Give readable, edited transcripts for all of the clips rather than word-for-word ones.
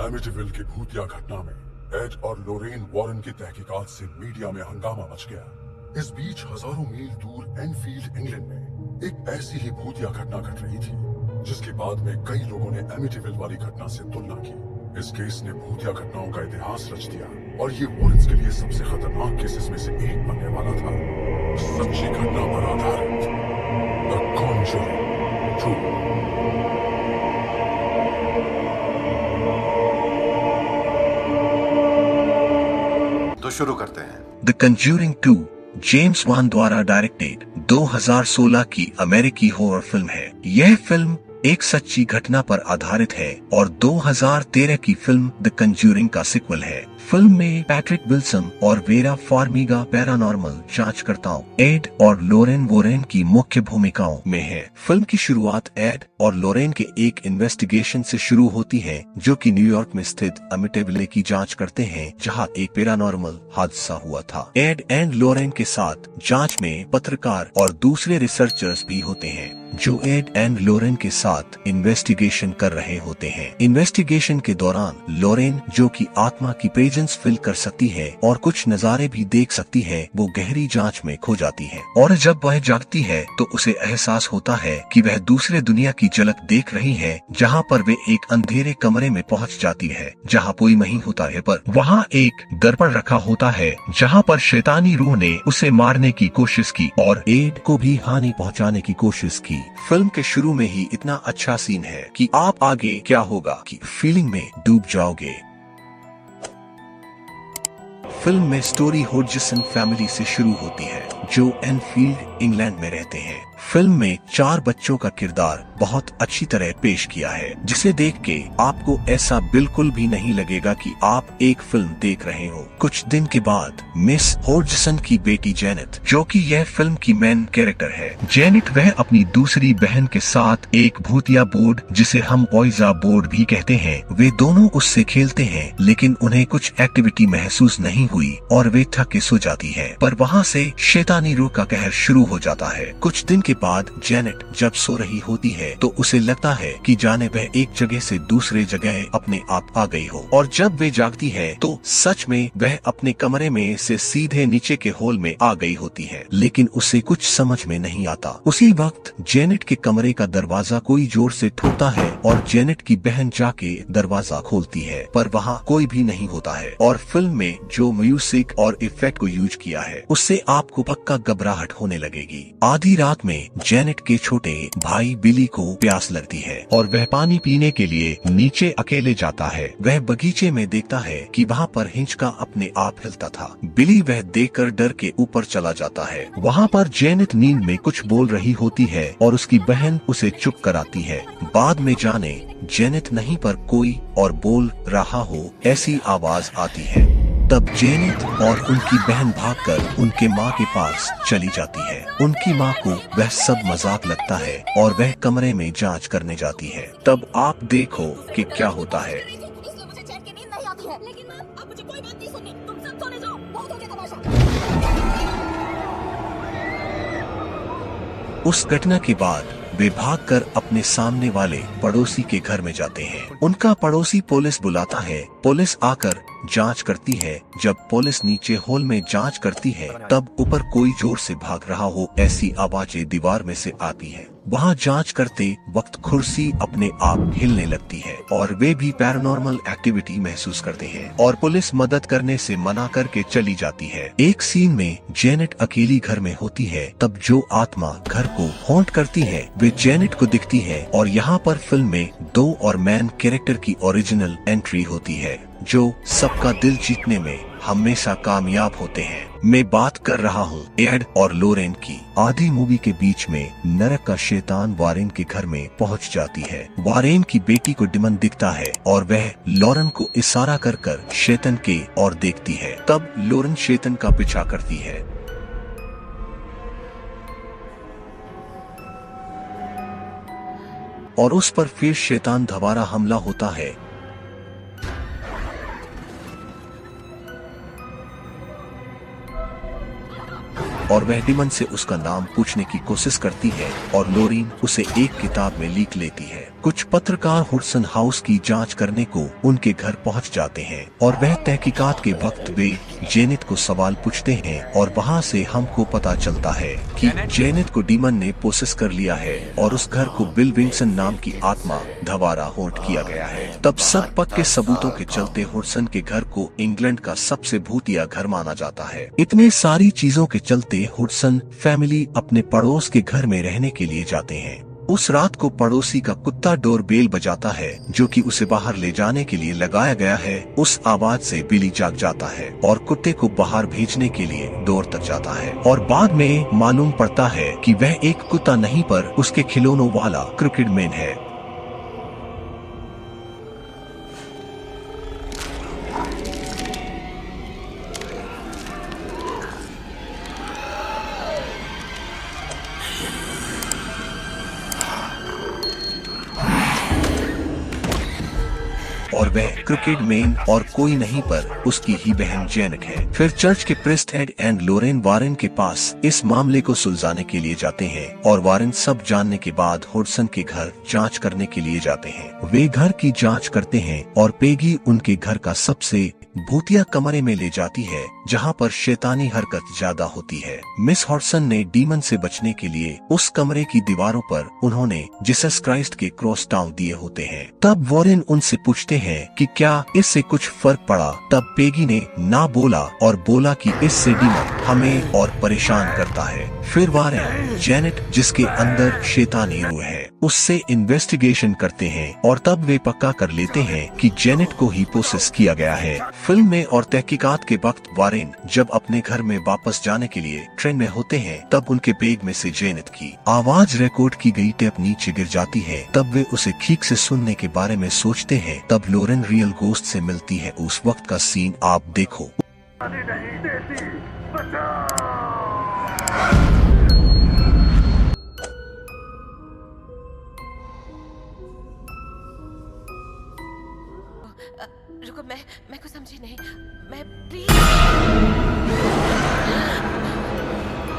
एमिटिविल की भूतिया घटना में एड और लोरेन वॉरेन की तहकीकात से मीडिया में हंगामा मच गया। इस बीच हजारों मील दूर एनफील्ड इंग्लैंड में एक ऐसी ही भूतिया घटना घट रही थी, जिसके बाद में कई लोगों ने एमिटिविल वाली घटना से तुलना की। इस केस ने भूतिया घटनाओं का इतिहास रच दिया और ये वॉरेन्स के लिए सबसे खतरनाक केसेस में से एक बनने वाला था। सच्ची घटना पर आधारित द कॉन्जरिंग 2। तो शुरू करते हैं। द कंज्यूरिंग 2 जेम्स वान द्वारा डायरेक्टेड 2016 की अमेरिकी हॉरर फिल्म है। यह फिल्म एक सच्ची घटना पर आधारित है और 2013 की फिल्म द कंज्यूरिंग का सिक्वल है। फिल्म में पैट्रिक विल्सन और वेरा फार्मिगा पैरानॉर्मल जांचकर्ताओं एड और लोरेन वोरेन की मुख्य भूमिकाओं में है। फिल्म की शुरुआत एड और लोरेन के एक इन्वेस्टिगेशन से शुरू होती है, जो कि न्यूयॉर्क में स्थित अमिटिविले की जांच करते हैं, जहां एक पैरानॉर्मल हादसा हुआ था। एड एंड लोरेन के साथ जांच में पत्रकार और दूसरे रिसर्चर्स भी होते हैं, जो एड एंड लोरेन के साथ इन्वेस्टिगेशन कर रहे होते हैं। इन्वेस्टिगेशन के दौरान लोरेन, जो कि आत्मा की प्रेजेंस फील कर सकती है और कुछ नजारे भी देख सकती है, वो गहरी जांच में खो जाती है और जब वह जागती है तो उसे एहसास होता है कि वह दूसरे दुनिया की झलक देख रही है, जहां पर वे एक अंधेरे कमरे में पहुंच जाती है जहां कोई नहीं होता है, पर वहां एक दर्पण रखा होता है जहां पर शैतानी रूह ने उसे मारने की कोशिश की और एड को भी हानि पहुंचाने की कोशिश की। फिल्म के शुरू में ही इतना अच्छा सीन है कि आप आगे क्या होगा की फीलिंग में डूब जाओगे। फिल्म में स्टोरी होडजसन फैमिली से शुरू होती है, जो एनफील्ड इंग्लैंड में रहते हैं। फिल्म में 4 बच्चों का किरदार बहुत अच्छी तरह पेश किया है, जिसे देख के आपको ऐसा बिल्कुल भी नहीं लगेगा कि आप एक फिल्म देख रहे हो। कुछ दिन के बाद मिस होडजसन की बेटी जेनेट, जो कि यह फिल्म की मेन कैरेक्टर है, जेनेट वह अपनी दूसरी बहन के साथ एक भूतिया बोर्ड, जिसे हम ओइजा बोर्ड भी कहते हैं, वे दोनों उससे खेलते हैं, लेकिन उन्हें कुछ एक्टिविटी महसूस नहीं हुई और वे थक के सो जाती है। पर वहाँ से शैतानी रूह का कहर शुरू हो जाता है। कुछ दिन के बाद जेनेट जब सो रही होती है तो उसे लगता है कि जाने वह एक जगह से दूसरे जगह अपने आप आ गई हो, और जब वे जागती है तो सच में वह अपने कमरे में से सीधे नीचे के हॉल में आ गई होती है, लेकिन उसे कुछ समझ में नहीं आता। उसी वक्त जेनेट के कमरे का दरवाजा कोई जोर से ठोकता है और जेनेट की बहन जाके दरवाजा खोलती है, पर वहाँ कोई भी नहीं होता है। और फिल्म में जो म्यूजिक और इफेक्ट को यूज किया है, उससे आपको पक्का घबराहट होने लगेगी। आधी रात में जेनेट के छोटे भाई बिली को प्यास लगती है और वह पानी पीने के लिए नीचे अकेले जाता है। वह बगीचे में देखता है कि वहाँ पर हिंचका अपने आप हिलता था। बिली वह देखकर डर के ऊपर चला जाता है। वहाँ पर जेनेट नींद में कुछ बोल रही होती है और उसकी बहन उसे चुप कराती है। बाद में जाने जेनेट नहीं पर कोई और बोल रहा हो ऐसी आवाज आती है। तब जेनेट और उनकी बहन भागकर उनके माँ के पास चली जाती है। उनकी माँ को वह सब मजाक लगता है और वह कमरे में जांच करने जाती है। तब आप देखो कि क्या होता है। उस घटना के बाद वे भागकर अपने सामने वाले पड़ोसी के घर में जाते हैं। उनका पड़ोसी पुलिस बुलाता है। पुलिस आकर जांच करती है। जब पुलिस नीचे हॉल में जांच करती है, तब ऊपर कोई जोर से भाग रहा हो ऐसी आवाजें दीवार में से आती है। वहाँ जांच करते वक्त कुर्सी अपने आप हिलने लगती है और वे भी पैरानॉर्मल एक्टिविटी महसूस करते हैं और पुलिस मदद करने से मना करके चली जाती है। एक सीन में जेनेट अकेली घर में होती है। तब जो आत्मा घर को हॉन्ट करती है वे जेनेट को दिखती है और यहाँ पर फिल्म में 2 और मैन कैरेक्टर की ओरिजिनल एंट्री होती है, जो सबका दिल जीतने में हमेशा कामयाब होते हैं। मैं बात कर रहा हूँ एड और लोरेन की। आधी मूवी के बीच में नरक का शैतान वारेन के घर में पहुँच जाती है। वारेन की बेटी को डिमन दिखता है और वह लोरेन को इशारा कर कर शैतान के और देखती है। तब लोरेन शैतान का पीछा करती है और उस पर फिर शैतान दोबारा हमला होता है। और वह डिमन से उसका नाम पूछने की कोशिश करती है और लोरीन उसे एक किताब में लिख लेती है। कुछ पत्रकार हुडसन हाउस की जांच करने को उनके घर पहुंच जाते हैं और वह तहकीकात के वक्त वे जेनेट को सवाल पूछते हैं और वहां से हमको पता चलता है कि जेनेट को डीमन ने पोसेस कर लिया है और उस घर को बिल विंगसन नाम की आत्मा धवारा होल्ड किया गया है। तब सब पक्के सबूतों के चलते हुडसन के घर को इंग्लैंड का सबसे भूतिया घर माना जाता है। इतनी सारी चीजों के चलते हुडसन फैमिली अपने पड़ोस के घर में रहने के लिए जाते हैं। उस रात को पड़ोसी का कुत्ता डोरबेल बजाता है जो कि उसे बाहर ले जाने के लिए लगाया गया है। उस आवाज से बिली जाग जाता है और कुत्ते को बाहर भेजने के लिए डोर तक जाता है और बाद में मालूम पड़ता है कि वह एक कुत्ता नहीं पर उसके खिलौनों वाला क्रिकेट मैन है। और वह क्रिकेट मैन और कोई नहीं पर उसकी ही बहन जेनेट है। फिर चर्च के priest Ed and Lorraine Warren के पास इस मामले को सुलझाने के लिए जाते हैं और वारेन सब जानने के बाद हुडसन के घर जांच करने के लिए जाते हैं। वे घर की जांच करते हैं और पेगी उनके घर का सबसे भूतिया कमरे में ले जाती है जहां पर शैतानी हरकत ज्यादा होती है। मिस हुडसन ने डीमन से बचने के लिए उस कमरे की दीवारों पर उन्होंने जीसस क्राइस्ट के क्रॉस टांग दिए होते हैं। तब वॉरेन उनसे पूछते हैं कि क्या इससे कुछ फर्क पड़ा। तब पेगी ने ना बोला और बोला कि इससे डीमन हमें और परेशान करता है। फिर वारेन जेनेट जिसके अंदर शैतानी रूह है उससे इन्वेस्टिगेशन करते हैं और तब वे पक्का कर लेते हैं कि जेनेट को ही पोसेस किया गया है। फिल्म में और तहकीकात के वक्त वारेन जब अपने घर में वापस जाने के लिए ट्रेन में होते हैं तब उनके बैग में से जेनेट की आवाज रिकॉर्ड की गई टेप नीचे गिर जाती है। तब वे उसे ठीक से सुनने के बारे में सोचते हैं। तब लोरेन रियल गोस्ट से मिलती है। उस वक्त का सीन आप देखो। रुको, मैं कुछ समझी नहीं। मैं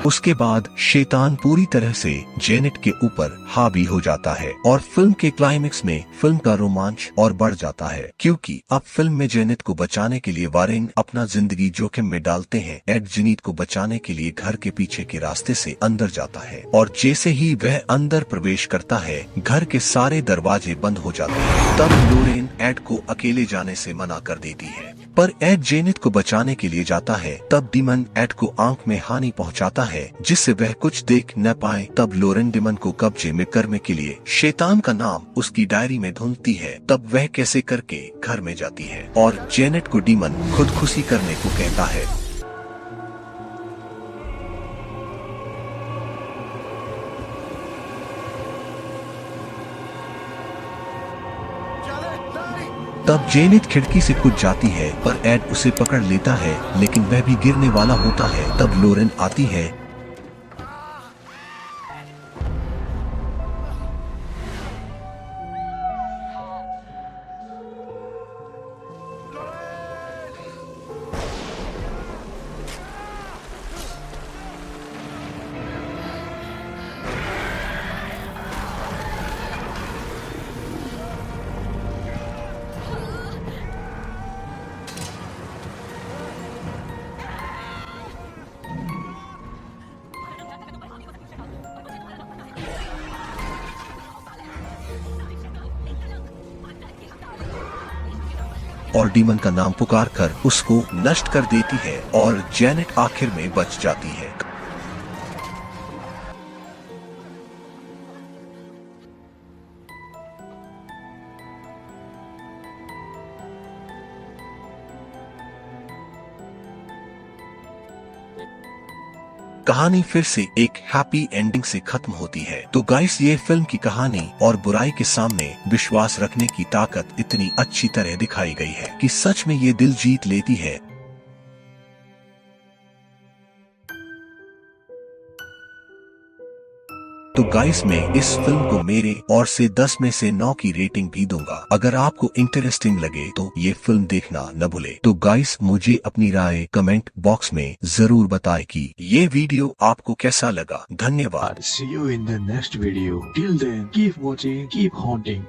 उसके बाद शैतान पूरी तरह से जेनेट के ऊपर हावी हो जाता है और फिल्म के क्लाइमेक्स में फिल्म का रोमांच और बढ़ जाता है क्योंकि अब फिल्म में जेनेट को बचाने के लिए वारेन अपना जिंदगी जोखिम में डालते हैं। एड जेनेट को बचाने के लिए घर के पीछे के रास्ते से अंदर जाता है और जैसे ही वह अंदर प्रवेश करता है घर के सारे दरवाजे बंद हो जाते हैं। तब लोरेन एड को अकेले जाने से मना कर देती है पर एड जेनेट को बचाने के लिए जाता है। तब डीमन एड को आंख में हानि पहुंचाता है जिससे वह कुछ देख न पाए। तब लोरेन डीमन को कब्जे में करने के लिए शैतान का नाम उसकी डायरी में ढूंढती है। तब वह कैसे करके घर में जाती है और जेनेट को डीमन खुदकुशी करने को कहता है। तब जेनेट खिड़की से कूद जाती है पर एड उसे पकड़ लेता है लेकिन वह भी गिरने वाला होता है। तब लोरेन आती है और डीमन का नाम पुकार कर उसको नष्ट कर देती है और जेनेट आखिर में बच जाती है। कहानी फिर से एक हैप्पी एंडिंग से खत्म होती है। तो गाइस ये फिल्म की कहानी और बुराई के सामने विश्वास रखने की ताकत इतनी अच्छी तरह दिखाई गई है कि सच में ये दिल जीत लेती है। तो गाइस मैं इस फिल्म को मेरे और से 10 में से 9 की रेटिंग भी दूंगा। अगर आपको इंटरेस्टिंग लगे तो ये फिल्म देखना न भूले। तो गाइस मुझे अपनी राय कमेंट बॉक्स में जरूर बताएं कि ये वीडियो आपको कैसा लगा। धन्यवाद। See you in the next video. Till then, keep watching, keep haunting.